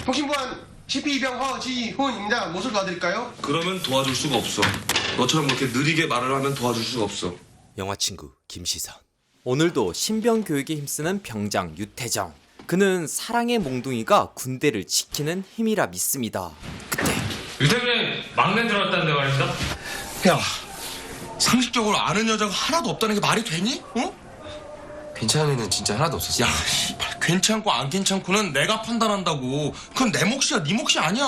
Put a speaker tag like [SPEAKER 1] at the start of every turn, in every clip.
[SPEAKER 1] 통신부한 CP2병 허지훈입니다. 무엇을 도와드릴까요?
[SPEAKER 2] 그러면 도와줄 수가 없어. 너처럼 그렇게 느리게 말을 하면 도와줄 수가 없어.
[SPEAKER 3] 영화친구 김시선. 오늘도 신병 교육에 힘쓰는 병장 유태정. 그는 사랑의 몽둥이가 군대를 지키는 힘이라 믿습니다. 그때
[SPEAKER 4] 유태민이 막내 들어왔다는데 말입니다.
[SPEAKER 2] 야, 상식적으로 아는 여자가 하나도 없다는 게 말이 되니? 어?
[SPEAKER 5] 괜찮은 애는 진짜 하나도 없었어.
[SPEAKER 2] 야, 씨발, 괜찮고 안 괜찮고는 내가 판단한다고. 그건 내 몫이야, 네 몫이 아니야.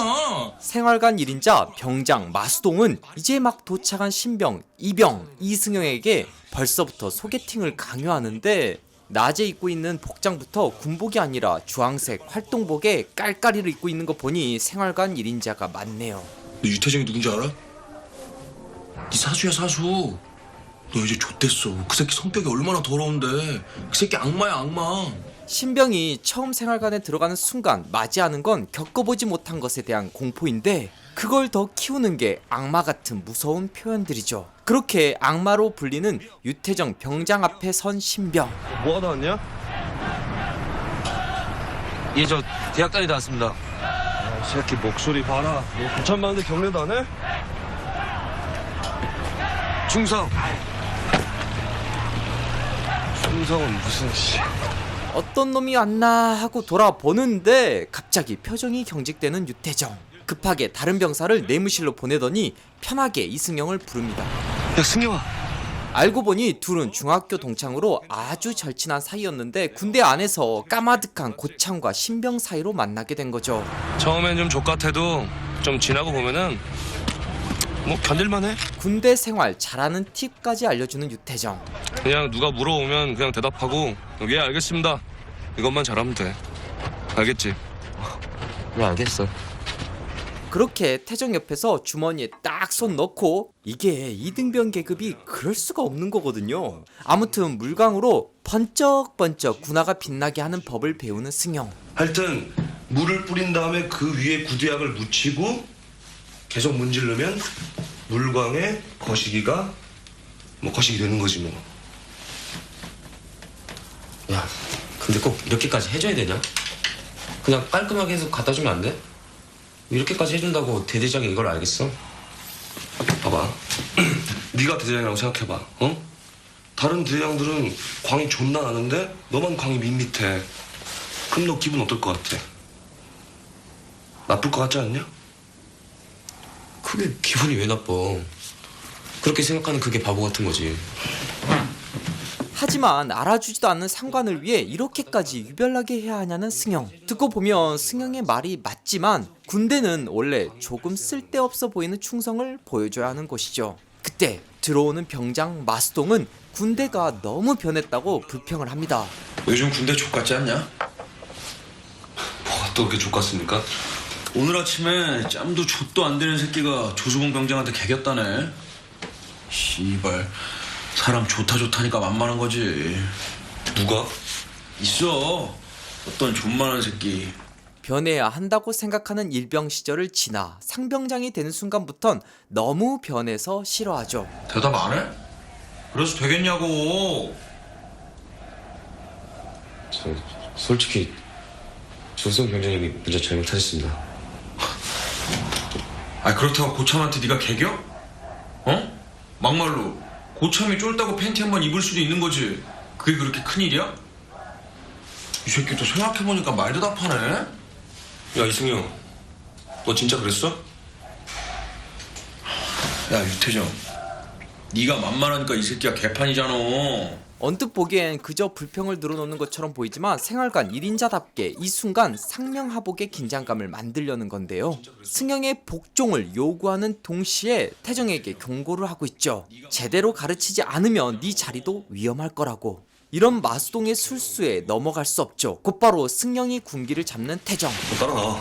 [SPEAKER 3] 생활관 1인자 병장 마수동은 이제 막 도착한 신병 이병 이승용에게 벌써부터 소개팅을 강요하는데 낮에 입고 있는 복장부터 군복이 아니라 주황색 활동복에 깔깔이를 입고 있는 거 보니 생활관 1인자가 맞네요.
[SPEAKER 2] 너 유태정이 누군지 알아? 네 사수야, 사수. 너 이제 좆됐어. 그 새끼 성격이 얼마나 더러운데. 그 새끼 악마야, 악마.
[SPEAKER 3] 신병이 처음 생활관에 들어가는 순간 맞이하는 건 겪어보지 못한 것에 대한 공포인데 그걸 더 키우는 게 악마 같은 무서운 표현들이죠. 그렇게 악마로 불리는 유태정 병장 앞에 선 신병.
[SPEAKER 2] 뭐하다 왔냐?
[SPEAKER 5] 예, 저 대학 다니다 왔습니다.
[SPEAKER 2] 이 새끼 목소리 봐라. 너 고참 많은데 경례도 안 해?
[SPEAKER 5] 충성.
[SPEAKER 2] 충성은 무슨 씨.
[SPEAKER 3] 어떤 놈이 왔나 하고 돌아보는데 갑자기 표정이 경직되는 유태정. 급하게 다른 병사를 내무실로 보내더니 편하게 이승영을 부릅니다.
[SPEAKER 5] 야, 승영아.
[SPEAKER 3] 알고 보니 둘은 중학교 동창으로 아주 절친한 사이였는데 군대 안에서 까마득한 고참과 신병 사이로 만나게 된 거죠.
[SPEAKER 2] 처음엔 좀 족같아도 좀 지나고 보면은 뭐 견딜만해.
[SPEAKER 3] 군대 생활 잘하는 팁까지 알려주는 유태정.
[SPEAKER 2] 그냥 누가 물어오면 그냥 대답하고 예 알겠습니다 이것만 잘하면 돼. 알겠지?
[SPEAKER 5] 네, 알겠어.
[SPEAKER 3] 그렇게 태정 옆에서 주머니에 딱 손 넣고 이게 이등병 계급이 그럴 수가 없는 거거든요. 아무튼 물광으로 번쩍번쩍 군화가 빛나게 하는 법을 배우는 승영.
[SPEAKER 2] 하여튼 물을 뿌린 다음에 그 위에 구두약을 묻히고 계속 문지르면 물광에 거시기가 뭐 거시기 되는 거지 뭐.
[SPEAKER 5] 야, 근데 꼭 이렇게까지 해줘야 되냐? 그냥 깔끔하게 해서 갖다 주면 안 돼? 이렇게까지 해준다고 대대장이 이걸 알겠어?
[SPEAKER 2] 봐봐. 네가 대대장이라고 생각해봐. 어? 다른 대대장들은 광이 존나 나는데 너만 광이 밋밋해. 그럼 너 기분 어떨 것 같아? 나쁠 것 같지 않냐?
[SPEAKER 5] 그게 기분이 왜 나빠? 그렇게 생각하는 그게 바보 같은 거지.
[SPEAKER 3] 하지만 알아주지도 않는 상관을 위해 이렇게까지 유별나게 해야 하냐는 승영. 듣고 보면 승영의 말이 맞지만 군대는 원래 조금 쓸데없어 보이는 충성을 보여줘야 하는 곳이죠. 그때 들어오는 병장 마수동은 군대가 너무 변했다고 불평을 합니다.
[SPEAKER 6] 요즘 군대 족같지 않냐?
[SPEAKER 2] 뭐가 또 그렇게 족같습니까?
[SPEAKER 6] 오늘 아침에 짬도 족도 안 되는 새끼가 조수봉 병장한테 개겼다네. 씨발, 사람 좋다니까 만만한 거지.
[SPEAKER 2] 누가?
[SPEAKER 6] 있어, 어떤 존만한 새끼.
[SPEAKER 3] 변해야 한다고 생각하는 일병 시절을 지나 상병장이 되는 순간부턴 너무 변해서 싫어하죠.
[SPEAKER 6] 대답 안 해? 그래서 되겠냐고.
[SPEAKER 5] 솔직히 조성 병장님이 먼저 잘못하셨습니다.
[SPEAKER 6] 아, 그렇다고 고참한테 네가 개겨? 어? 막말로 고참이 쫄다고 팬티 한 번 입을 수도 있는 거지. 그게 그렇게 큰일이야? 이 새끼 또 생각해보니까 말도 답하네.
[SPEAKER 2] 야 이승용, 너 진짜 그랬어?
[SPEAKER 6] 야, 유태정, 네가 만만하니까 이 새끼가 개판이잖아.
[SPEAKER 3] 언뜻 보기엔 그저 불평을 늘어놓는 것처럼 보이지만 생활관 1인자답게 이 순간 상명하복의 긴장감을 만들려는 건데요. 승영의 복종을 요구하는 동시에 태정에게 경고를 하고 있죠. 제대로 가르치지 않으면 네 자리도 위험할 거라고. 이런 마수동의 술수에 넘어갈 수 없죠. 곧바로 승영이 군기를 잡는 태정.
[SPEAKER 2] 너 따라 나와.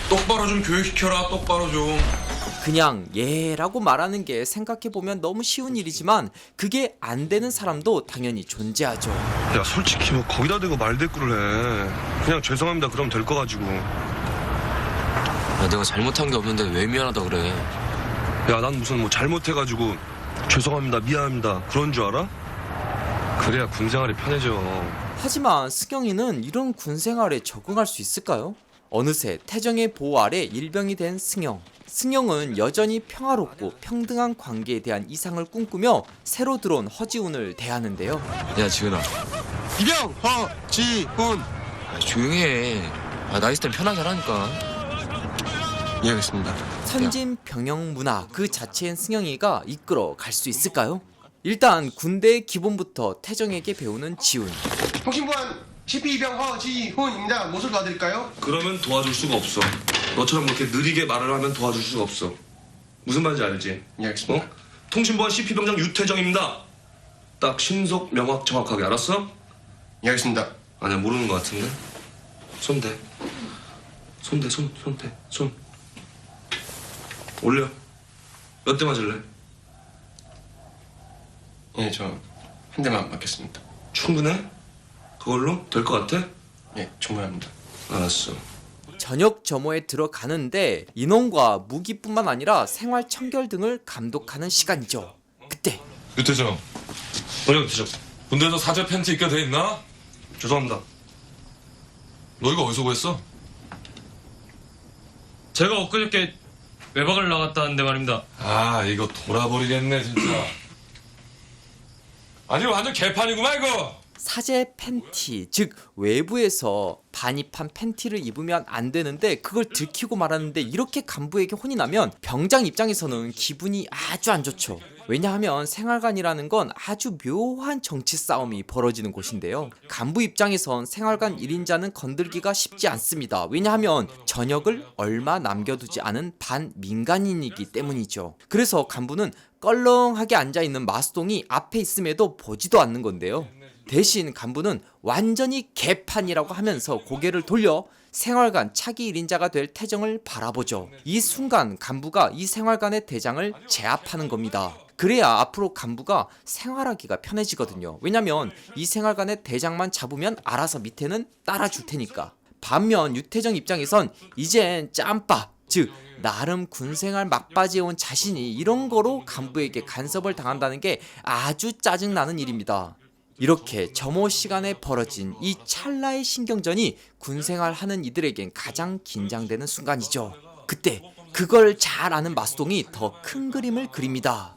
[SPEAKER 6] 똑바로 좀 교육시켜라, 똑바로 좀.
[SPEAKER 3] 그냥 예라고 말하는 게 생각해보면 너무 쉬운 일이지만 그게 안 되는 사람도 당연히 존재하죠.
[SPEAKER 2] 야 솔직히 뭐 거기다 대고 말대꾸를 해. 그냥 죄송합니다 그럼 될 거 가지고.
[SPEAKER 5] 야, 내가 잘못한 게 없는데 왜 미안하다 그래?
[SPEAKER 2] 야 난 무슨 뭐 잘못해가지고 죄송합니다 미안합니다 그런 줄 알아? 그래야 군생활이 편해져.
[SPEAKER 3] 하지만 승영이는 이런 군 생활에 적응할 수 있을까요? 어느새 태정의 보호 아래 일병이 된 승영. 승영은 여전히 평화롭고 평등한 관계에 대한 이상을 꿈꾸며 새로 들어온 허지훈을 대하는데요.
[SPEAKER 5] 야 지은아,
[SPEAKER 1] 이병 허지훈.
[SPEAKER 5] 조용히 해. 나 있을 땐 편하게 하라니까.
[SPEAKER 1] 예, 알겠습니다.
[SPEAKER 3] 선진 병영 문화 그 자체인 승영이가 이끌어 갈 수 있을까요? 일단 군대의 기본부터 태정에게 배우는 지훈.
[SPEAKER 1] 통신부한 CP 이병 허지훈입니다. 무엇을 도와드릴까요?
[SPEAKER 2] 그러면 도와줄 수가 없어. 너처럼 그렇게 느리게 말을 하면 도와줄 수가 없어. 무슨 말인지 알지?
[SPEAKER 1] 예, 알겠습니다.
[SPEAKER 2] 통신보안 CP병장 유태정입니다. 딱 신속 명확 정확하게 알았어?
[SPEAKER 1] 예, 알겠습니다.
[SPEAKER 2] 아니야, 모르는 것 같은데. 손 대. 손 대, 손 대, 손. 올려. 몇 대 맞을래?
[SPEAKER 1] 예, 저 한 대만 맞겠습니다.
[SPEAKER 2] 충분해? 그걸로? 될 것 같아?
[SPEAKER 1] 예, 충분합니다.
[SPEAKER 2] 알았어.
[SPEAKER 3] 전역 점호에 들어가는데 인원과 무기뿐만 아니라 생활 청결 등을 감독하는 시간이죠. 그때
[SPEAKER 7] 유태정,
[SPEAKER 2] 뭐냐, 대장.
[SPEAKER 7] 군대에서 사제 팬티 입게 돼 있나?
[SPEAKER 2] 죄송합니다.
[SPEAKER 7] 너 이거 어디서 구했어?
[SPEAKER 4] 제가 엊그저께 외박을 나갔다는데 말입니다.
[SPEAKER 7] 아, 이거 돌아버리겠네 진짜. 아니 완전 개판이구만 이거.
[SPEAKER 3] 사제 팬티, 즉 외부에서 반입한 팬티를 입으면 안 되는데 그걸 들키고 말하는데 이렇게 간부에게 혼이 나면 병장 입장에서는 기분이 아주 안 좋죠. 왜냐하면 생활관이라는 건 아주 묘한 정치 싸움이 벌어지는 곳인데요. 간부 입장에선 생활관 1인자는 건들기가 쉽지 않습니다. 왜냐하면 전역을 얼마 남겨두지 않은 반민간인이기 때문이죠. 그래서 간부는 껄렁하게 앉아있는 마수동이 앞에 있음에도 보지도 않는 건데요. 대신 간부는 완전히 개판이라고 하면서 고개를 돌려 생활관 차기 1인자가 될 태정을 바라보죠. 이 순간 간부가 이 생활관의 대장을 제압하는 겁니다. 그래야 앞으로 간부가 생활하기가 편해지거든요. 왜냐면 이 생활관의 대장만 잡으면 알아서 밑에는 따라줄 테니까. 반면 유태정 입장에선 이젠 짬밥, 즉 나름 군생활 막바지에 온 자신이 이런 거로 간부에게 간섭을 당한다는 게 아주 짜증나는 일입니다. 이렇게 점호 시간에 벌어진 이 찰나의 신경전이 군생활 하는 이들에겐 가장 긴장되는 순간이죠. 그때 그걸 잘 아는 마수동이 더 큰 그림을 그립니다.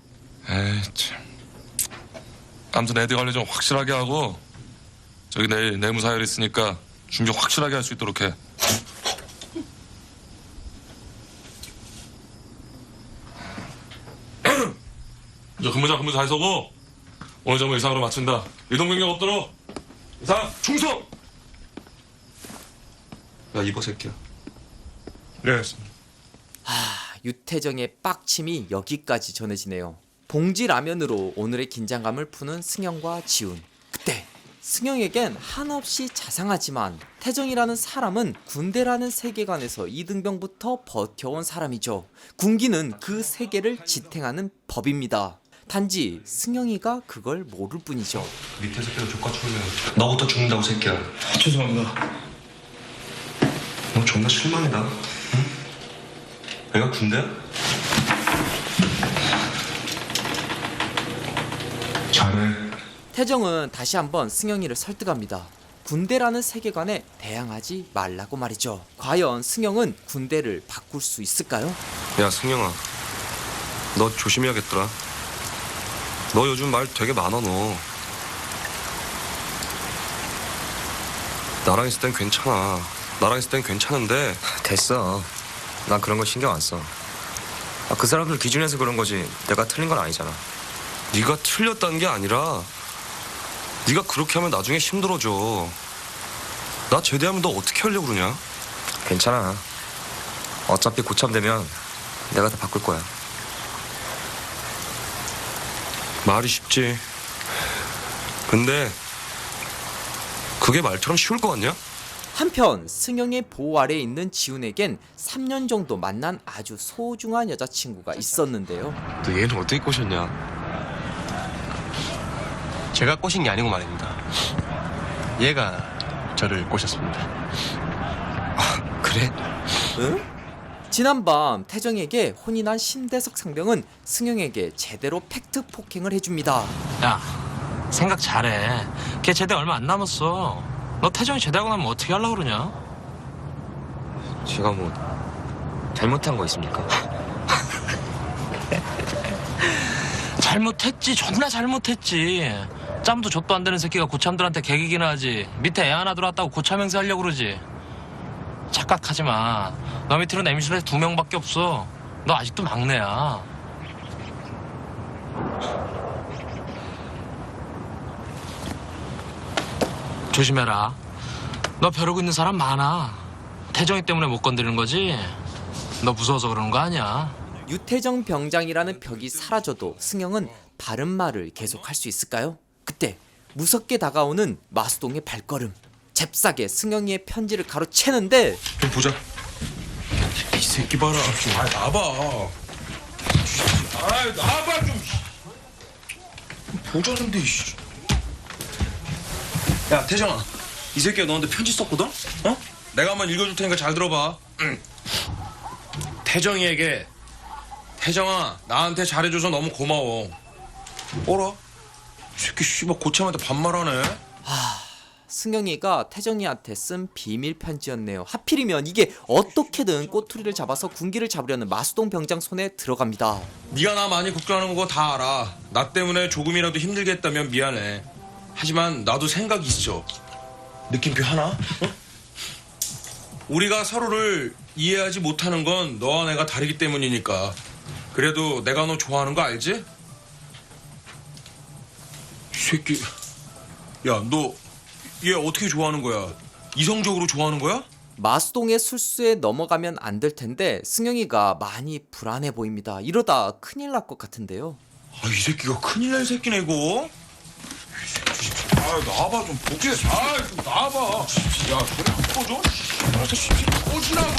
[SPEAKER 7] 에이 참. 아무튼 애들 관리 좀 확실하게 하고 저기 내일 내무사열 있으니까 준비 확실하게 할 수 있도록 해. 이제 근무자 잘 서고 오늘 점을 이상으로 마친다. 이동 변경 없도록. 이상.
[SPEAKER 2] 충성! 야, 이봐, 새끼야.
[SPEAKER 7] 네, 알겠습니다.
[SPEAKER 3] 유태정의 빡침이 여기까지 전해지네요. 봉지 라면으로 오늘의 긴장감을 푸는 승영과 지훈. 그때 승영에겐 한없이 자상하지만 태정이라는 사람은 군대라는 세계관에서 이등병부터 버텨온 사람이죠. 군기는 그 세계를 지탱하는 법입니다. 단지 승영이가 그걸 모를 뿐이죠.
[SPEAKER 2] 밑에 새끼가 족가 쳐면 너부터 죽는다고, 새끼야.
[SPEAKER 1] 죄송합니다.
[SPEAKER 2] 너 존나 실망이다. 응? 내가 군대야? 잘해.
[SPEAKER 3] 태정은 다시 한번 승영이를 설득합니다. 군대라는 세계관에 대항하지 말라고 말이죠. 과연 승영은 군대를 바꿀 수 있을까요?
[SPEAKER 2] 야, 승영아. 너 조심해야겠더라. 너 요즘 말 되게 많아, 너. 나랑 있을 땐 괜찮아. 나랑 있을 땐 괜찮은데.
[SPEAKER 5] 됐어. 난 그런 거 신경 안 써. 그 사람들 기준에서 그런 거지. 내가 틀린 건 아니잖아.
[SPEAKER 2] 네가 틀렸다는 게 아니라 네가 그렇게 하면 나중에 힘들어져. 나 제대하면 너 어떻게 하려고 그러냐?
[SPEAKER 5] 괜찮아. 어차피 고참되면 내가 다 바꿀 거야.
[SPEAKER 2] 말이 쉽지. 근데 그게 말처럼 쉬울 것 같냐?
[SPEAKER 3] 한편 승영의 보호 아래에 있는 지훈에겐 3년 정도 만난 아주 소중한 여자친구가 있었는데요.
[SPEAKER 2] 너 얘는 어떻게 꼬셨냐?
[SPEAKER 1] 제가 꼬신 게 아니고 말입니다. 얘가 저를 꼬셨습니다.
[SPEAKER 5] 그래?
[SPEAKER 3] 응? 지난밤 태정에게 혼이 난 신대석 상병은 승영에게 제대로 팩트 폭행을 해줍니다.
[SPEAKER 5] 야,
[SPEAKER 8] 생각 잘해. 걔 제대 얼마 안 남았어. 너 태정이 제대하고 나면 어떻게 하려고 그러냐?
[SPEAKER 5] 제가 뭐 잘못한 거 있습니까?
[SPEAKER 8] 잘못했지. 존나 잘못했지. 짬도 젖도 안 되는 새끼가 고참들한테 개기기나 하지. 밑에 애 하나 들어왔다고 고참 행세하려고 그러지. 착각하지 마. 너 밑으로는 MC에 2명밖에 없어. 너 아직도 막내야. 조심해라. 너 벼르고 있는 사람 많아. 태정이 때문에 못 건드리는 거지? 너 무서워서 그러는 거 아니야.
[SPEAKER 3] 유태정 병장이라는 벽이 사라져도 승영은 바른 말을 계속할 수 있을까요? 그때 무섭게 다가오는 마수동의 발걸음. 잽싸게 승영이의 편지를 가로채는데
[SPEAKER 6] 좀 보자. 이 새끼 봐라. 아, 나봐. 아, 나봐 좀. 보자는데. 씨. 야, 태정아. 이 새끼가 너한테 편지 썼거든? 어? 내가 한번 읽어줄 테니까 잘 들어봐. 태정이에게. 태정아, 나한테 잘해줘서 너무 고마워. 어라? 이 새끼 씨발 고참한테 반말하네.
[SPEAKER 3] 승영이가 태정이한테 쓴 비밀 편지였네요. 하필이면 이게 어떻게든 꼬투리를 잡아서 군기를 잡으려는 마수동 병장 손에 들어갑니다.
[SPEAKER 6] 네가 나 많이 걱정하는 거 다 알아. 나 때문에 조금이라도 힘들게 했다면 미안해. 하지만 나도 생각이 있어. 느낌표 하나? 어? 우리가 서로를 이해하지 못하는 건 너와 내가 다르기 때문이니까. 그래도 내가 너 좋아하는 거 알지? 이 새끼. 야, 너 얘 어떻게 좋아하는 거야? 이성적으로 좋아하는 거야?
[SPEAKER 3] 마수동의 술수에 넘어가면 안 될 텐데 승영이가 많이 불안해 보입니다. 이러다 큰일 날 것 같은데요.
[SPEAKER 6] 아, 이 새끼가 큰일 날 새끼네 이거. 이 새끼. 아, 나와봐 좀 보게. 아, 좀 나와봐. 야, 그래 안 꺼져? 나한테 새끼 꺼지라고.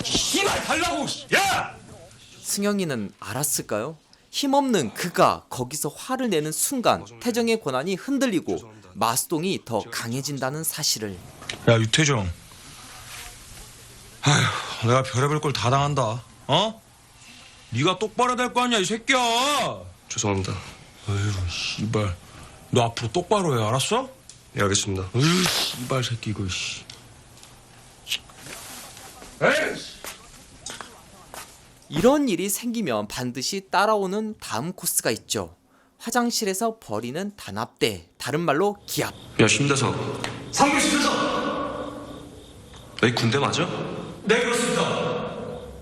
[SPEAKER 6] 씨발 달라고. 야!
[SPEAKER 3] 승영이는 알았을까요? 힘없는 그가 거기서 화를 내는 순간 태정의 권한이 흔들리고 마수동이 더 강해진다는 사실을.
[SPEAKER 6] 야, 유태정. 아휴, 내가 별의별 걸 다 당한다. 어? 네가 똑바로 될 거 아니야, 이 새끼야.
[SPEAKER 2] 죄송합니다.
[SPEAKER 6] 아휴, 씨발. 너 앞으로 똑바로 해, 알았어?
[SPEAKER 2] 예, 알겠습니다.
[SPEAKER 6] 으, 씨발 새끼 이거, 씨. 에이!
[SPEAKER 3] 이런 일이 생기면 반드시 따라오는 다음 코스가 있죠. 화장실에서 버리는 단합대, 다른 말로 기합.
[SPEAKER 2] 야, 심대석. 상규 심대석! 너희 군대 맞아?
[SPEAKER 8] 네, 그렇습니다.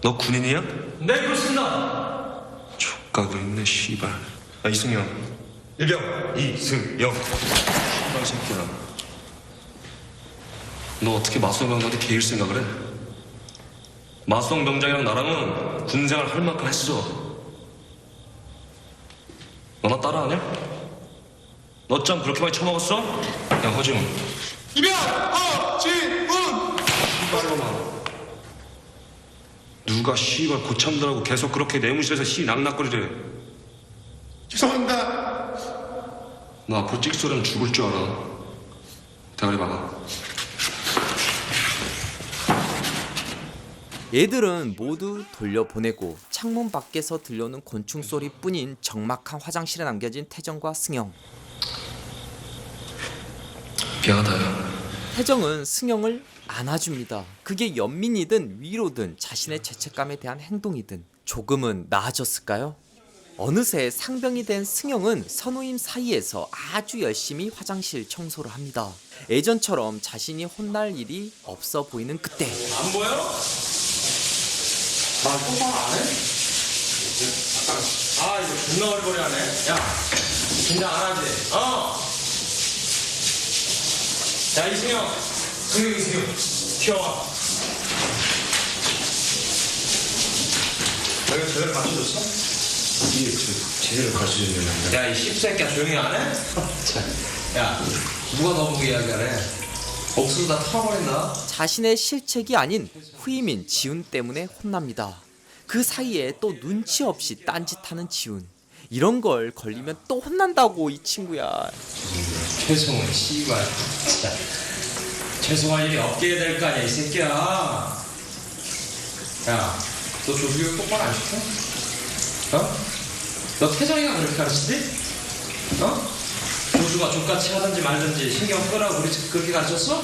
[SPEAKER 2] 너 군인이야?
[SPEAKER 8] 네, 그렇습니다.
[SPEAKER 2] 족가고 있네, 씨발. 야, 이승영. 일병 이승영. 씨발 새끼야. 너 어떻게 마수동 병장한테 개일 생각을 해? 마수동 병장이랑 나랑은 군생활 할 만큼 했어. 너 나 따라하냐? 너 짬 그렇게 많이 처먹었어? 야, 허지웅.
[SPEAKER 1] 이병 허지훈.
[SPEAKER 2] 씨발로만. 누가 씨발 고참들하고 계속 그렇게 내무실에서 낙낙거리래.
[SPEAKER 1] 죄송합니다.
[SPEAKER 2] 너 앞으로 찍소리하면 죽을 줄 알아. 대가리 박아.
[SPEAKER 3] 얘들은 모두 돌려보내고 창문 밖에서 들려오는 곤충 소리뿐인 적막한 화장실에 남겨진 태정과 승영.
[SPEAKER 2] 미안하다.
[SPEAKER 3] 태정은 승영을 안아줍니다. 그게 연민이든 위로든 자신의 죄책감에 대한 행동이든 조금은 나아졌을까요? 어느새 상병이 된 승영은 선우임 사이에서 아주 열심히 화장실 청소를 합니다. 예전처럼 자신이 혼날 일이 없어 보이는 그때.
[SPEAKER 6] 안 보여? 나 똑바로 안 해? 아, 이거 존나 어리버리하네. 야, 긴장 안 하지? 어? 야, 이승영. 승영. 튀어와. 내가 제대로 가르쳐줬어?
[SPEAKER 2] 이게 제대로 가르쳐주는
[SPEAKER 6] 야, 이 씹새끼야 조용히 안 해? 야, 누가 너보고 이야기하래? 목소리 다 타버린다.
[SPEAKER 3] 자신의 실책이 아닌 후임인 지훈 때문에 혼납니다. 그 사이에 또 눈치 없이 딴짓하는 지훈. 이런 걸 걸리면 또 혼난다고 이 친구야.
[SPEAKER 8] 죄송해, 씨발. 진짜. 죄송할 일이 없게 될 거 아니야, 이 새끼야. 야, 너 조수교육 똑바로 안 시켜? 어? 너 태정이가 그렇게 가르치지? 어? 모두가 족같이 하든지 말든지 신경 끄라고 그렇게 가르쳤어?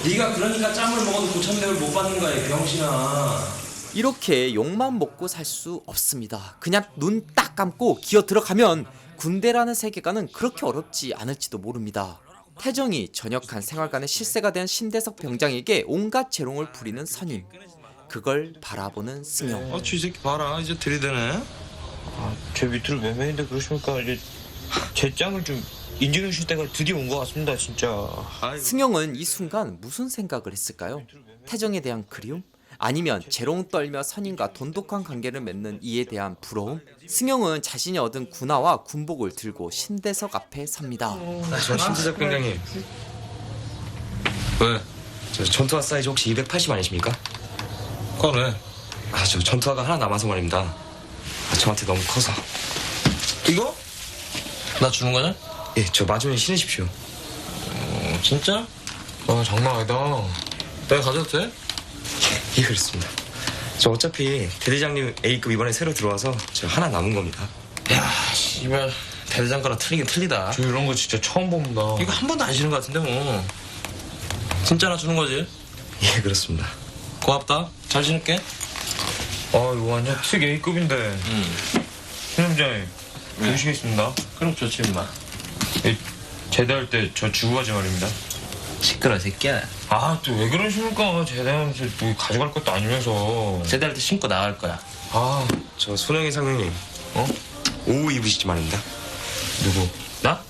[SPEAKER 8] 네가 그러니까 짬을 먹어도 고참대우를 못 받는 거야, 이 병신아.
[SPEAKER 3] 이렇게 욕만 먹고 살 수 없습니다. 그냥 눈 딱 감고 기어 들어가면 군대라는 세계관은 그렇게 어렵지 않을지도 모릅니다. 태정이 전역한 생활관의 실세가 된 신대석 병장에게 온갖 재롱을 부리는 선임. 그걸 바라보는 승영.
[SPEAKER 2] 이 새끼 봐라. 이제 들이대네.
[SPEAKER 9] 제 밑으로 몇 명인데 그러시니까 이제 제 짬을 좀 인정해 주실 때가 드디어 온 것 같습니다, 진짜.
[SPEAKER 3] 승영은 이 순간 무슨 생각을 했을까요? 태정에 대한 그리움? 아니면 재롱 떨며 선임과 돈독한 관계를 맺는 이에 대한 부러움? 승영은 자신이 얻은 군화와 군복을 들고 신대석 앞에 섭니다.
[SPEAKER 5] 저 신대석 병장님.
[SPEAKER 2] 왜?
[SPEAKER 5] 저 전투화 사이즈 혹시 280 아니십니까?
[SPEAKER 2] 그래.
[SPEAKER 5] 저 전투화가 하나 남아서 말입니다. 저한테 너무 커서.
[SPEAKER 2] 이거?
[SPEAKER 8] 나 주는 거냐?
[SPEAKER 5] 예, 저 마중에 신으십시오.
[SPEAKER 8] 진짜?
[SPEAKER 9] 장난 아니다.
[SPEAKER 2] 내가 가져도 돼?
[SPEAKER 5] 예, 그렇습니다. 저 어차피 대대장님 A급 이번에 새로 들어와서 저 하나 남은 겁니다.
[SPEAKER 8] 야, 씨발. 대대장 거랑 틀리긴 틀리다.
[SPEAKER 9] 저 이런 거 진짜 처음 봅니다.
[SPEAKER 8] 이거 한 번도 안 쉬는 것 같은데, 뭐. 진짜 나 주는 거지?
[SPEAKER 5] 예, 그렇습니다.
[SPEAKER 8] 고맙다. 잘 신을게.
[SPEAKER 9] 이거 완전 특 A급인데. 신임장님, 주시겠습니다.
[SPEAKER 8] 그럼 좋지, 임마.
[SPEAKER 9] 제대할 때 저 주고 가지 말입니다.
[SPEAKER 8] 시끄러, 새끼야.
[SPEAKER 9] 또 왜 그러십니까? 제대하면서 뭐 가져갈 것도 아니면서.
[SPEAKER 8] 제대할 때 신고 나갈 거야.
[SPEAKER 5] 저 손영희 상병님. 오후 입으시지 말입니다.
[SPEAKER 9] 누구? 나?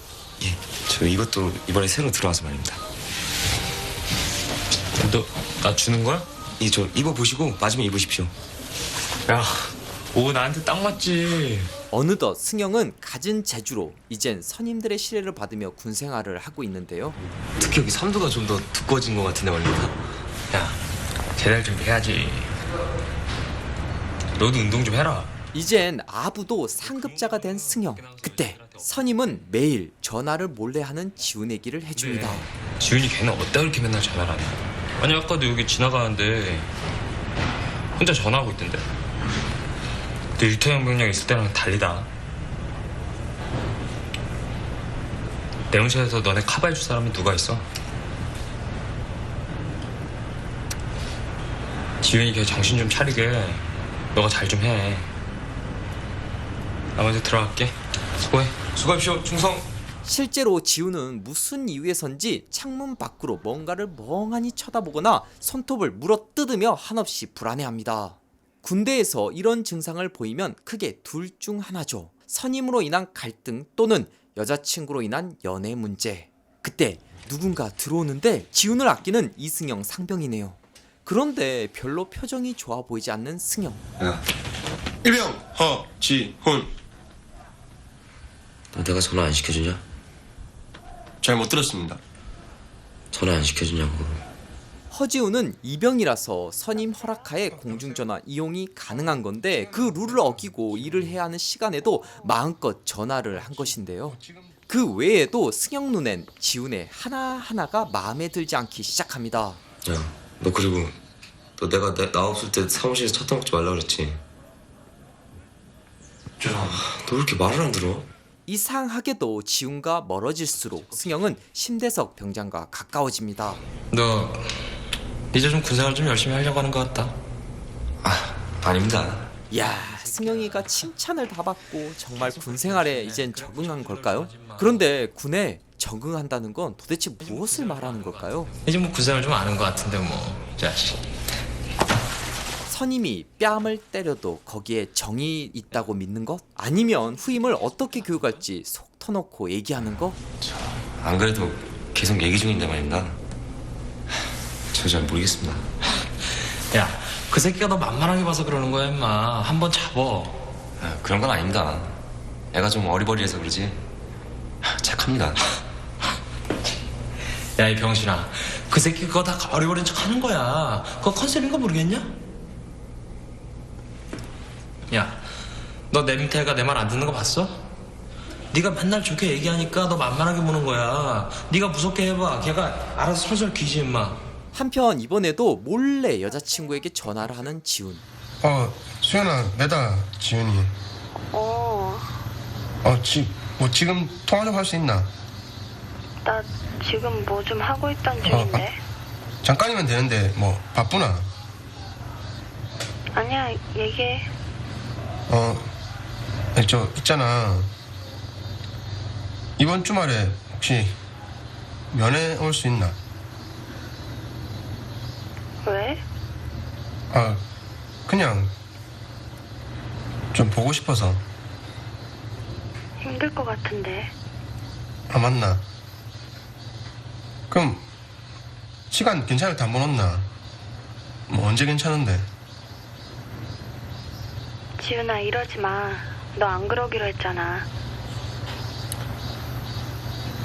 [SPEAKER 5] 예, 저 이것도 이번에 새로 들어와서 말입니다.
[SPEAKER 9] 너 나 주는 거야?
[SPEAKER 5] 예, 저 입어보시고 맞으면 입으십시오.
[SPEAKER 9] 야, 오 나한테 딱 맞지.
[SPEAKER 3] 어느덧 승영은 갖은 재주로 이젠 선임들의 시례를 받으며 군생활을 하고 있는데요.
[SPEAKER 5] 특히 여기 삼두가 좀 더 두꺼워진 것 같은데 말입니다.
[SPEAKER 9] 야, 제대할 준비 해야지. 너도 운동 좀 해라.
[SPEAKER 3] 이젠 아부도 상급자가 된 승영. 그때 선임은 매일 전화를 몰래 하는 지훈 얘기를 해줍니다.
[SPEAKER 9] 지훈이 걔는 어디다 그렇게 맨날 전화를 하냐? 아니 아까도 여기 지나가는데 혼자 전화하고 있던데. 너 유태형 병장 있을 때랑 달리다. 내 문체에서 너네 커버해줄 사람이 누가 있어? 지훈이 걔 정신 좀 차리게 너가 잘 좀 해. 나 먼저 들어갈게. 수고해.
[SPEAKER 5] 수고하십시오, 충성.
[SPEAKER 3] 실제로 지훈은 무슨 이유에선지 창문 밖으로 뭔가를 멍하니 쳐다보거나 손톱을 물어뜯으며 한없이 불안해합니다. 군대에서 이런 증상을 보이면 크게 둘 중 하나죠. 선임으로 인한 갈등 또는 여자친구로 인한 연애 문제. 그때 누군가 들어오는데 지훈을 아끼는 이승영 상병이네요. 그런데 별로 표정이 좋아 보이지 않는 승영.
[SPEAKER 1] 일병 허지훈.
[SPEAKER 5] 너 내가 전화 안 시켜주냐?
[SPEAKER 1] 잘 못 들었습니다.
[SPEAKER 5] 전화 안 시켜주냐고.
[SPEAKER 3] 허지훈은 이병이라서 선임 허락하에 공중전화 이용이 가능한 건데 그 룰을 어기고 일을 해야 하는 시간에도 마음껏 전화를 한 것인데요. 그 외에도 승영 눈엔 지훈의 하나하나가 마음에 들지 않기 시작합니다.
[SPEAKER 5] 야, 너 그리고 너 내가 나 없을 때 사무실에서 차 타먹지 말라 그랬지? 너 왜 이렇게 말을 안 들어?
[SPEAKER 3] 이상하게도 지훈과 멀어질수록 승영은 신대석 병장과 가까워집니다.
[SPEAKER 8] 너 이제 좀 군생활 좀 열심히 하려고 하는 것 같다.
[SPEAKER 5] 아닙니다.
[SPEAKER 3] 야, 승영이가 칭찬을 다 받고 정말 군생활에 이젠 적응한 걸까요? 그런데 군에 적응한다는 건 도대체 무엇을 말하는 걸까요?
[SPEAKER 8] 이제 뭐 군생활 좀 아는 것 같은데 뭐. 자식.
[SPEAKER 3] 선임이 뺨을 때려도 거기에 정이 있다고 믿는 것? 아니면 후임을 어떻게 교육할지 속 터놓고 얘기하는 것?
[SPEAKER 5] 안 그래도 계속 얘기 중인데 말입니다. 저 잘 모르겠습니다.
[SPEAKER 8] 야, 그 새끼가 너 만만하게 봐서 그러는 거야, 임마. 한번 잡어.
[SPEAKER 5] 그런 건 아닙니다. 애가 좀 어리버리해서 그러지. 착합니다.
[SPEAKER 8] 야, 이 병신아. 그 새끼 그거 다 어리버린 척 하는 거야. 그거 컨셉인 거 모르겠냐? 야, 너 내 밑에 애가 내 말 안 듣는 거 봤어? 네가 맨날 좋게 얘기하니까 너 만만하게 보는 거야. 네가 무섭게 해봐. 걔가 알아서 설설 귀지, 임마.
[SPEAKER 3] 한편 이번에도 몰래 여자친구에게 전화를 하는 지훈.
[SPEAKER 1] 수연아, 내다 지훈이. 뭐 지금 통화 좀 할 수 있나?
[SPEAKER 10] 나 지금 뭐 좀 하고 있던 중인데.
[SPEAKER 1] 잠깐이면 되는데 뭐 바쁘나?
[SPEAKER 10] 아니야, 얘기해.
[SPEAKER 1] 아니, 저 있잖아. 이번 주말에 혹시 면회 올 수 있나?
[SPEAKER 10] 왜?
[SPEAKER 1] 그냥 좀 보고 싶어서.
[SPEAKER 10] 힘들 것 같은데.
[SPEAKER 1] 맞나? 그럼 시간 괜찮을 때 한번 온나? 뭐 언제 괜찮은데?
[SPEAKER 10] 지훈아, 이러지 마. 너 안 그러기로 했잖아.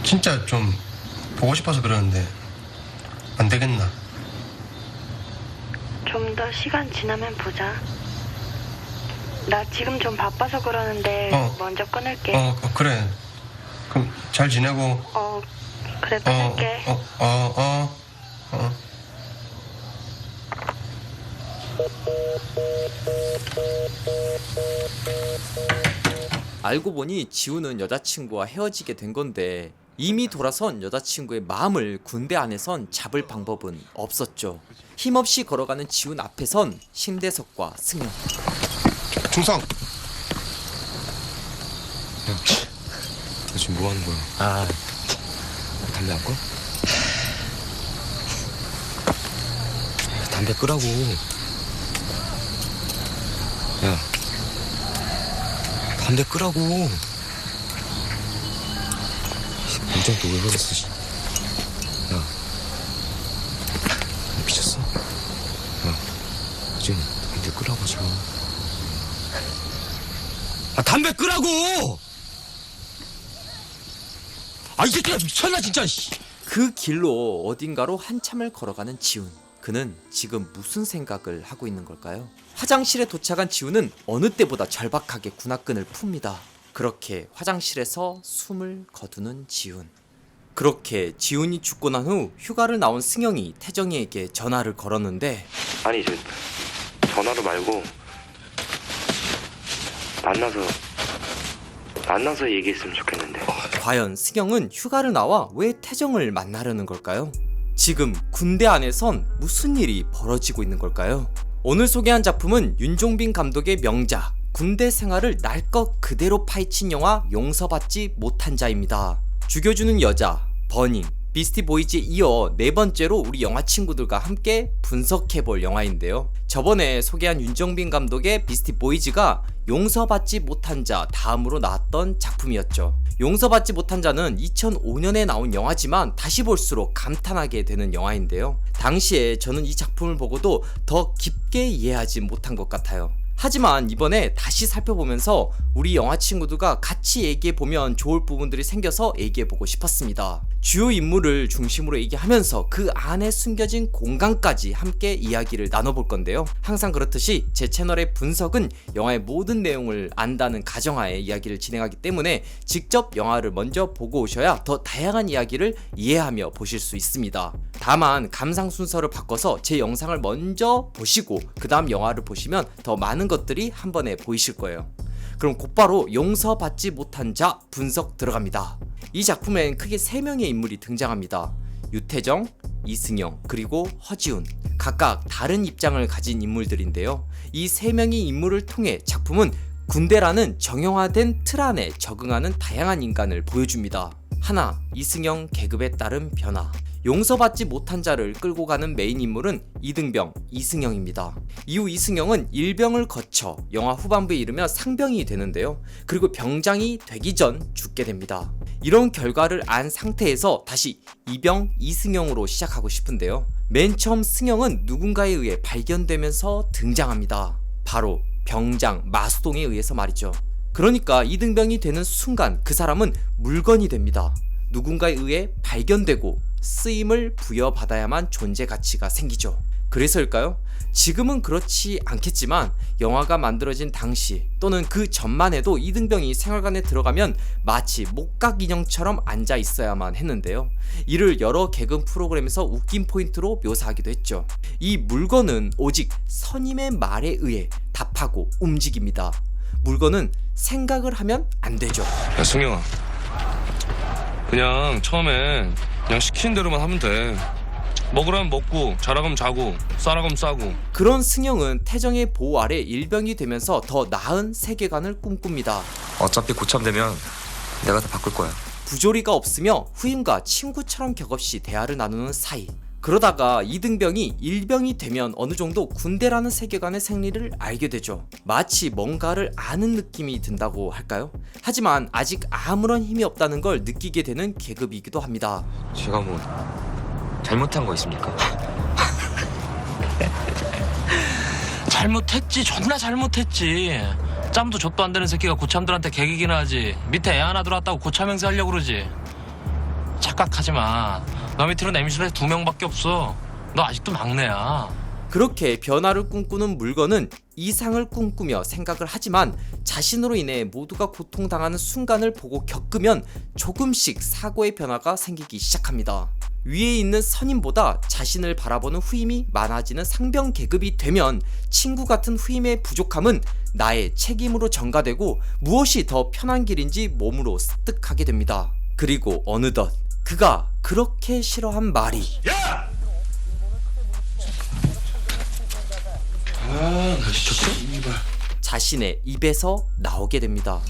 [SPEAKER 1] 진짜 좀 보고 싶어서 그러는데 안 되겠나?
[SPEAKER 10] 좀 더 시간 지나면 보자. 나 지금 좀 바빠서 그러는데 먼저 끊을게.
[SPEAKER 1] 그래. 그럼 잘 지내고.
[SPEAKER 10] 그래, 끊을게.
[SPEAKER 3] 알고 보니 지훈은 여자친구와 헤어지게 된 건데 이미 돌아선 여자친구의 마음을 군대 안에선 잡을 방법은 없었죠. 힘없이 걸어가는 지훈 앞에선 신대석과 승영.
[SPEAKER 1] 충성.
[SPEAKER 5] 너 지금 뭐 하는 거야? 담배 안 꺼? 담배 끄라고. 야, 담배 끄라고. 문장 또왜 그랬어? 야, 너 미쳤어? 야, 이제 담배 끄라고 하자. 담배 끄라고! 이 새끼야 미쳤나 진짜.
[SPEAKER 3] 그 길로 어딘가로 한참을 걸어가는 지훈. 그는 지금 무슨 생각을 하고 있는 걸까요? 화장실에 도착한 지훈은 어느 때보다 절박하게 군화끈을 풉니다. 그렇게 화장실에서 숨을 거두는 지훈. 그렇게 지훈이 죽고 난 후 휴가를 나온 승영이 태정이에게 전화를 걸었는데,
[SPEAKER 2] 아니 이제 전화로 말고 만나서 얘기했으면 좋겠는데.
[SPEAKER 3] 과연 승영은 휴가를 나와 왜 태정을 만나려는 걸까요? 지금 군대 안에선 무슨 일이 벌어지고 있는 걸까요? 오늘 소개한 작품은 윤종빈 감독의 명작, 군대 생활을 날 것 그대로 파헤친 영화 용서받지 못한 자입니다. 죽여주는 여자, 버닝, 비스티 보이즈에 이어 네 번째로 우리 영화 친구들과 함께 분석해볼 영화인데요. 저번에 소개한 윤종빈 감독의 비스티 보이즈가 용서받지 못한 자 다음으로 나왔던 작품이었죠. 용서받지 못한 자는 2005년에 나온 영화지만 다시 볼수록 감탄하게 되는 영화인데요. 당시에 저는 이 작품을 보고도 더 깊게 이해하지 못한 것 같아요. 하지만 이번에 다시 살펴보면서 우리 영화 친구들과 같이 얘기해보면 좋을 부분들이 생겨서 얘기해보고 싶었습니다. 주요 인물을 중심으로 얘기하면서 그 안에 숨겨진 공간까지 함께 이야기를 나눠볼 건데요. 항상 그렇듯이 제 채널의 분석은 영화의 모든 내용을 안다는 가정하에 이야기를 진행하기 때문에 직접 영화를 먼저 보고 오셔야 더 다양한 이야기를 이해하며 보실 수 있습니다. 다만 감상 순서를 바꿔서 제 영상을 먼저 보시고 그 다음 영화를 보시면 더 많은 것들이 한 번에 보이실 거예요. 그럼 곧바로 용서받지 못한 자 분석 들어갑니다. 이 작품엔 크게 3명의 인물이 등장합니다. 유태정, 이승영, 그리고 허지훈. 각각 다른 입장을 가진 인물들인데요. 이 3명의 인물을 통해 작품은 군대라는 정형화된 틀 안에 적응하는 다양한 인간을 보여줍니다. 하나, 이승영 계급에 따른 변화. 용서받지 못한 자를 끌고 가는 메인 인물은 이등병 이승영입니다. 이후 이승영은 일병을 거쳐 영화 후반부에 이르며 상병이 되는데요. 그리고 병장이 되기 전 죽게 됩니다. 이런 결과를 안 상태에서 다시 이병 이승영으로 시작하고 싶은데요. 맨 처음 승영은 누군가에 의해 발견되면서 등장합니다. 바로 병장 마수동에 의해서 말이죠. 그러니까 이등병이 되는 순간 그 사람은 물건이 됩니다. 누군가에 의해 발견되고 쓰임을 부여받아야만 존재 가치가 생기죠. 그래서일까요? 지금은 그렇지 않겠지만 영화가 만들어진 당시 또는 그 전만 해도 이등병이 생활관에 들어가면 마치 목각 인형처럼 앉아 있어야만 했는데요. 이를 여러 개그 프로그램에서 웃긴 포인트로 묘사하기도 했죠. 이 물건은 오직 선임의 말에 의해 답하고 움직입니다. 물건은 생각을 하면 안 되죠.
[SPEAKER 2] 야 승영아,
[SPEAKER 7] 그냥 처음엔 그냥 시키는 대로만 하면 돼. 먹으라면 먹고 자라면 자고 싸라면 싸고.
[SPEAKER 3] 그런 승영은 태정의 보호 아래 일병이 되면서 더 나은 세계관을 꿈꿉니다.
[SPEAKER 11] 어차피 고참되면 내가 다 바꿀 거야.
[SPEAKER 3] 부조리가 없으며 후임과 친구처럼 격없이 대화를 나누는 사이. 그러다가 이등병이 일병이 되면 어느 정도 군대라는 세계관의 생리를 알게 되죠. 마치 뭔가를 아는 느낌이 든다고 할까요? 하지만 아직 아무런 힘이 없다는 걸 느끼게 되는 계급이기도 합니다.
[SPEAKER 11] 제가 뭐 잘못한 거 있습니까?
[SPEAKER 8] 잘못했지. 존나 잘못했지. 짬도 젖도 안 되는 새끼가 고참들한테 개기기나 하지. 밑에 애 하나 들어왔다고 고참 행세하려고 그러지. 착각하지 마. 너 밑으로 내 임실에 2명밖에 없어. 너 아직도 막내야.
[SPEAKER 3] 그렇게 변화를 꿈꾸는 물건은 이상을 꿈꾸며 생각을 하지만 자신으로 인해 모두가 고통당하는 순간을 보고 겪으면 조금씩 사고의 변화가 생기기 시작합니다. 위에 있는 선임보다 자신을 바라보는 후임이 많아지는 상병 계급이 되면 친구 같은 후임의 부족함은 나의 책임으로 전가되고 무엇이 더 편한 길인지 몸으로 습득하게 됩니다. 그리고 어느덧 그가 그렇게 싫어한 말이
[SPEAKER 2] 야! 나 미쳤어?
[SPEAKER 3] 자신의 입에서 나오게 됩니다.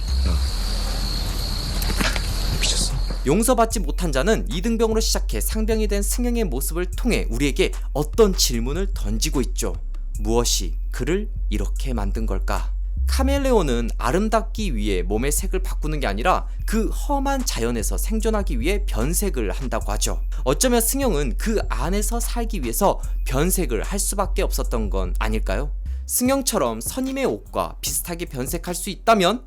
[SPEAKER 11] 미쳤어?
[SPEAKER 3] 용서받지 못한 자는 이등병으로 시작해 상병이 된 승영의 모습을 통해 우리에게 어떤 질문을 던지고 있죠. 무엇이 그를 이렇게 만든 걸까? 카멜레온은 아름답기 위해 몸의 색을 바꾸는 게 아니라 그 험한 자연에서 생존하기 위해 변색을 한다고 하죠. 어쩌면 승영은 그 안에서 살기 위해서 변색을 할 수밖에 없었던 건 아닐까요? 승영처럼 선임의 옷과 비슷하게 변색할 수 있다면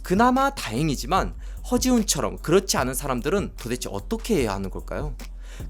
[SPEAKER 3] 그나마 다행이지만 허지훈처럼 그렇지 않은 사람들은 도대체 어떻게 해야 하는 걸까요?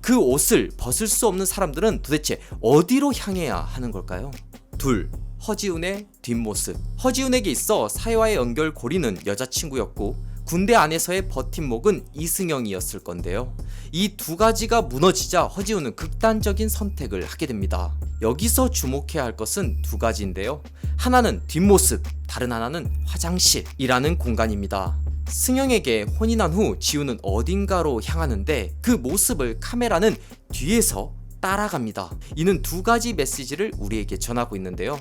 [SPEAKER 3] 그 옷을 벗을 수 없는 사람들은 도대체 어디로 향해야 하는 걸까요? 둘, 허지훈의 뒷모습. 허지훈에게 있어 사회와의 연결고리는 여자친구였고 군대 안에서의 버팀목은 이승영이었을 건데요. 이 두 가지가 무너지자 허지훈은 극단적인 선택을 하게 됩니다. 여기서 주목해야 할 것은 두 가지인데요. 하나는 뒷모습, 다른 하나는 화장실이라는 공간입니다. 승영에게 혼이 난 후 지훈은 어딘가로 향하는데 그 모습을 카메라는 뒤에서 따라갑니다. 이는 두 가지 메시지를 우리에게 전하고 있는데요.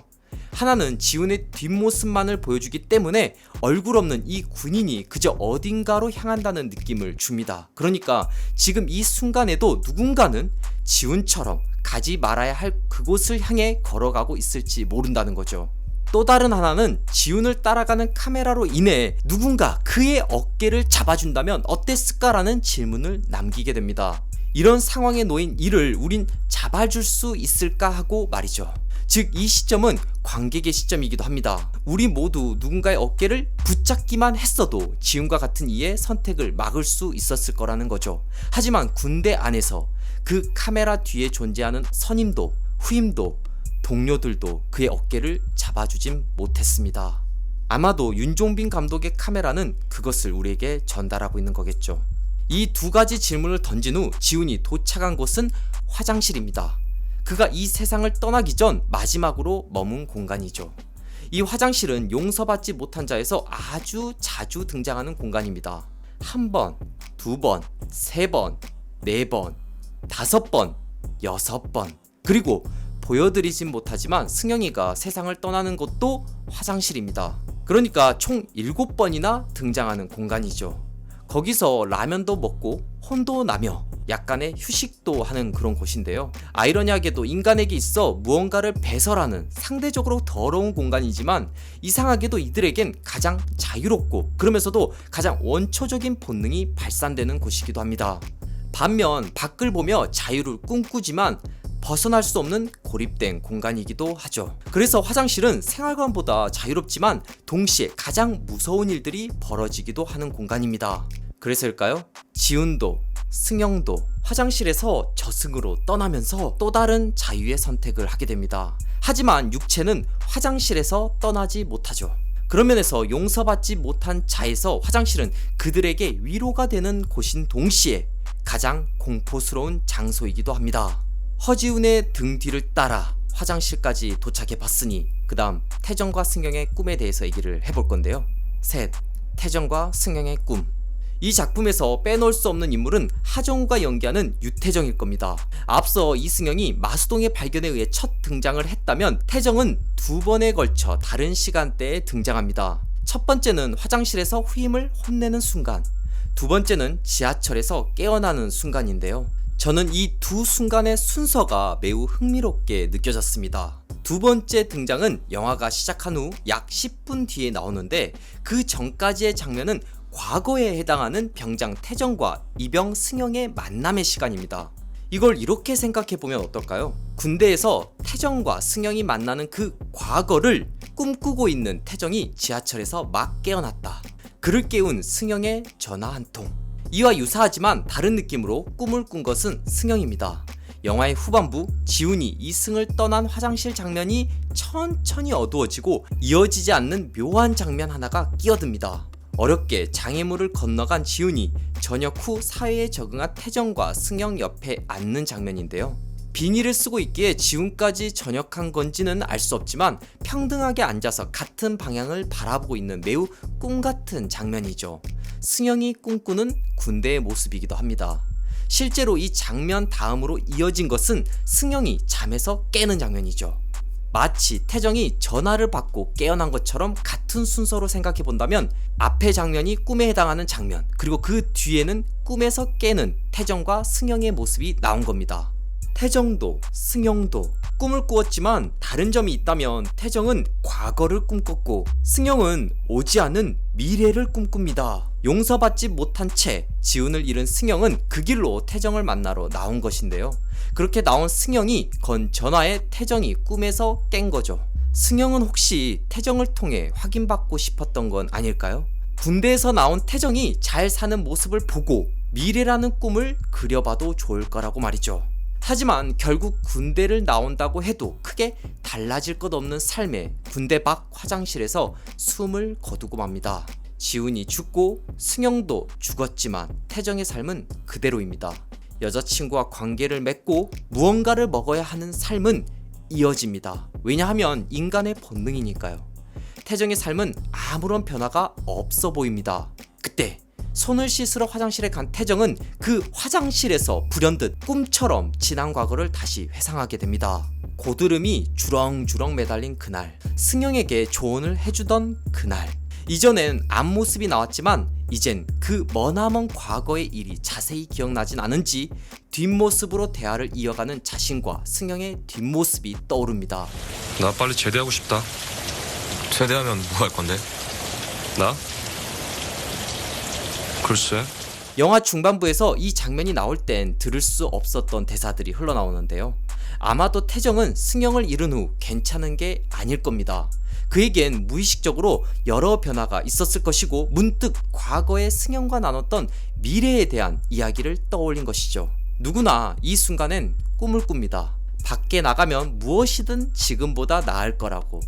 [SPEAKER 3] 하나는 지훈의 뒷모습만을 보여주기 때문에 얼굴 없는 이 군인이 그저 어딘가로 향한다는 느낌을 줍니다. 그러니까 지금 이 순간에도 누군가는 지훈처럼 가지 말아야 할 그곳을 향해 걸어가고 있을지 모른다는 거죠. 또 다른 하나는 지훈을 따라가는 카메라로 인해 누군가 그의 어깨를 잡아준다면 어땠을까라는 질문을 남기게 됩니다. 이런 상황에 놓인 이를 우린 잡아줄 수 있을까 하고 말이죠. 즉 이 시점은 관객의 시점이기도 합니다. 우리 모두 누군가의 어깨를 붙잡기만 했어도 지훈과 같은 이의 선택을 막을 수 있었을 거라는 거죠. 하지만 군대 안에서 그 카메라 뒤에 존재하는 선임도 후임도 동료들도 그의 어깨를 잡아주진 못했습니다. 아마도 윤종빈 감독의 카메라는 그것을 우리에게 전달하고 있는 거겠죠. 이 두 가지 질문을 던진 후 지훈이 도착한 곳은 화장실입니다. 그가 이 세상을 떠나기 전 마지막으로 머문 공간이죠. 이 화장실은 용서받지 못한 자에서 아주 자주 등장하는 공간입니다. 1번, 2번, 3번, 4번, 5번, 6번. 그리고 보여드리진 못하지만 승영이가 세상을 떠나는 곳도 화장실입니다. 그러니까 총 7번이나 등장하는 공간이죠. 거기서 라면도 먹고 혼도 나며 약간의 휴식도 하는 그런 곳인데요. 아이러니하게도 인간에게 있어 무언가를 배설하는 상대적으로 더러운 공간이지만 이상하게도 이들에겐 가장 자유롭고 그러면서도 가장 원초적인 본능이 발산되는 곳이기도 합니다. 반면 밖을 보며 자유를 꿈꾸지만 벗어날 수 없는 고립된 공간이기도 하죠. 그래서 화장실은 생활관보다 자유롭지만 동시에 가장 무서운 일들이 벌어지기도 하는 공간입니다. 그래서일까요? 지훈도 승영도 화장실에서 저승으로 떠나면서 또 다른 자유의 선택을 하게 됩니다. 하지만 육체는 화장실에서 떠나지 못하죠. 그런 면에서 용서받지 못한 자에서 화장실은 그들에게 위로가 되는 곳인 동시에 가장 공포스러운 장소이기도 합니다. 허지훈의 등 뒤를 따라 화장실까지 도착해 봤으니 그 다음 태정과 승영의 꿈에 대해서 얘기를 해볼 건데요. 셋, 태정과 승영의 꿈. 이 작품에서 빼놓을 수 없는 인물은 하정우가 연기하는 유태정일 겁니다. 앞서 이승영이 마수동의 발견에 의해 첫 등장을 했다면 태정은 2번에 걸쳐 다른 시간대에 등장합니다. 첫 번째는 화장실에서 후임을 혼내는 순간, 두 번째는 지하철에서 깨어나는 순간인데요. 저는 이 두 순간의 순서가 매우 흥미롭게 느껴졌습니다. 두 번째 등장은 영화가 시작한 후 약 10분 뒤에 나오는데 그 전까지의 장면은 과거에 해당하는 병장 태정과 이병 승영의 만남의 시간입니다. 이걸 이렇게 생각해보면 어떨까요? 군대에서 태정과 승영이 만나는 그 과거를 꿈꾸고 있는 태정이 지하철에서 막 깨어났다. 그를 깨운 승영의 전화 한 통. 이와 유사하지만 다른 느낌으로 꿈을 꾼 것은 승영입니다. 영화의 후반부 지훈이 이승을 떠난 화장실 장면이 천천히 어두워지고 이어지지 않는 묘한 장면 하나가 끼어듭니다. 어렵게 장애물을 건너간 지훈이 전역 후 사회에 적응한 태정과 승영 옆에 앉는 장면인데요. 비닐을 쓰고 있기에 지훈까지 전역한 건지는 알 수 없지만 평등하게 앉아서 같은 방향을 바라보고 있는 매우 꿈같은 장면이죠. 승영이 꿈꾸는 군대의 모습이기도 합니다. 실제로 이 장면 다음으로 이어진 것은 승영이 잠에서 깨는 장면이죠. 마치 태정이 전화를 받고 깨어난 것처럼 같은 순서로 생각해본다면 앞의 장면이 꿈에 해당하는 장면, 그리고 그 뒤에는 꿈에서 깨는 태정과 승영의 모습이 나온 겁니다. 태정도 승영도 꿈을 꾸었지만 다른 점이 있다면 태정은 과거를 꿈꿨고 승영은 오지 않은 미래를 꿈꿉니다. 용서받지 못한 채 지훈을 잃은 승영은 그 길로 태정을 만나러 나온 것인데요. 그렇게 나온 승영이 건 전화에 태정이 꿈에서 깬 거죠. 승영은 혹시 태정을 통해 확인받고 싶었던 건 아닐까요? 군대에서 나온 태정이 잘 사는 모습을 보고 미래라는 꿈을 그려봐도 좋을 거라고 말이죠. 하지만 결국 군대를 나온다고 해도 크게 달라질 것 없는 삶에 군대 밖 화장실에서 숨을 거두고 맙니다. 지훈이 죽고 승영도 죽었지만 태정의 삶은 그대로입니다. 여자친구와 관계를 맺고 무언가를 먹어야 하는 삶은 이어집니다. 왜냐하면 인간의 본능이니까요. 태정의 삶은 아무런 변화가 없어 보입니다. 그때 손을 씻으러 화장실에 간 태정은 그 화장실에서 불현듯 꿈처럼 지난 과거를 다시 회상하게 됩니다. 고드름이 주렁주렁 매달린 그날, 승영에게 조언을 해주던 그날. 이전엔 앞모습이 나왔지만 이젠 그 머나먼 과거의 일이 자세히 기억나진 않은지 뒷모습으로 대화를 이어가는 자신과 승영의 뒷모습이 떠오릅니다.
[SPEAKER 7] 나 빨리 제대하고 싶다.
[SPEAKER 11] 제대하면 뭐 할 건데?
[SPEAKER 7] 나? 글쎄.
[SPEAKER 3] 영화 중반부에서 이 장면이 나올 땐 들을 수 없었던 대사들이 흘러나오는데요. 아마도 태정은 승영을 잃은 후 괜찮은 게 아닐 겁니다. 그에겐 무의식적으로 여러 변화가 있었을 것이고 문득 과거의 승영과 나눴던 미래에 대한 이야기를 떠올린 것이죠. 누구나 이 순간엔 꿈을 꿉니다. 밖에 나가면 무엇이든 지금보다 나을 거라고.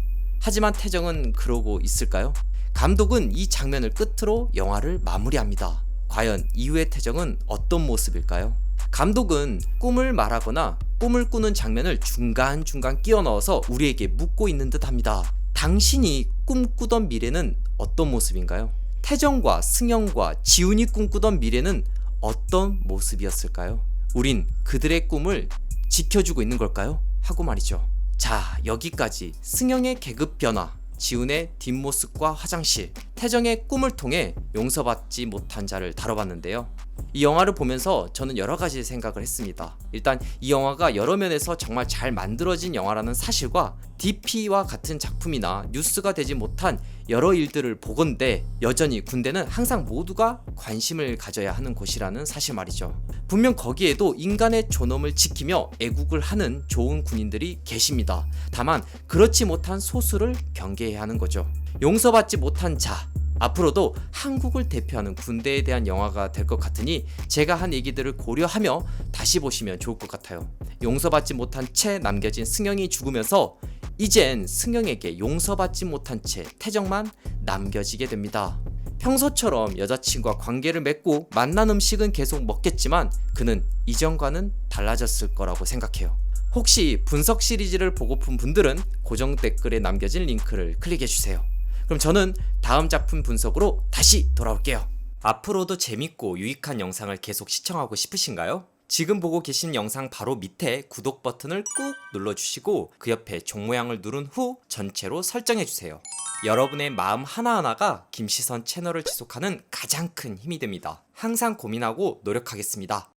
[SPEAKER 3] 하지만 태정은 그러고 있을까요? 감독은 이 장면을 끝으로 영화를 마무리합니다. 과연 이후의 태정은 어떤 모습일까요? 감독은 꿈을 말하거나 꿈을 꾸는 장면을 중간중간 끼워 넣어서 우리에게 묻고 있는 듯 합니다. 당신이 꿈꾸던 미래는 어떤 모습인가요? 태정과 승영과 지훈이 꿈꾸던 미래는 어떤 모습이었을까요? 우린 그들의 꿈을 지켜주고 있는 걸까요? 하고 말이죠. 자, 여기까지 승영의 계급 변화, 지훈의 뒷모습과 화장실, 태정의 꿈을 통해 용서받지 못한 자를 다뤄봤는데요. 이 영화를 보면서 저는 여러 가지 생각을 했습니다. 일단 이 영화가 여러 면에서 정말 잘 만들어진 영화라는 사실과 DP와 같은 작품이나 뉴스가 되지 못한 여러 일들을 보건대 여전히 군대는 항상 모두가 관심을 가져야 하는 곳이라는 사실 말이죠. 분명 거기에도 인간의 존엄을 지키며 애국을 하는 좋은 군인들이 계십니다. 다만 그렇지 못한 소수를 경계해야 하는 거죠. 용서받지 못한 자, 앞으로도 한국을 대표하는 군대에 대한 영화가 될 것 같으니 제가 한 얘기들을 고려하며 다시 보시면 좋을 것 같아요. 용서받지 못한 채 남겨진 승영이 죽으면서 이젠 승영에게 용서받지 못한 채 태정만 남겨지게 됩니다. 평소처럼 여자친구와 관계를 맺고 맛난 음식은 계속 먹겠지만 그는 이전과는 달라졌을 거라고 생각해요. 혹시 분석 시리즈를 보고픈 분들은 고정 댓글에 남겨진 링크를 클릭해주세요. 그럼 저는 다음 작품 분석으로 다시 돌아올게요. 앞으로도 재밌고 유익한 영상을 계속 시청하고 싶으신가요? 지금 보고 계신 영상 바로 밑에 구독 버튼을 꾹 눌러주시고 그 옆에 종 모양을 누른 후 전체로 설정해주세요. 여러분의 마음 하나하나가 김시선 채널을 지속하는 가장 큰 힘이 됩니다. 항상 고민하고 노력하겠습니다.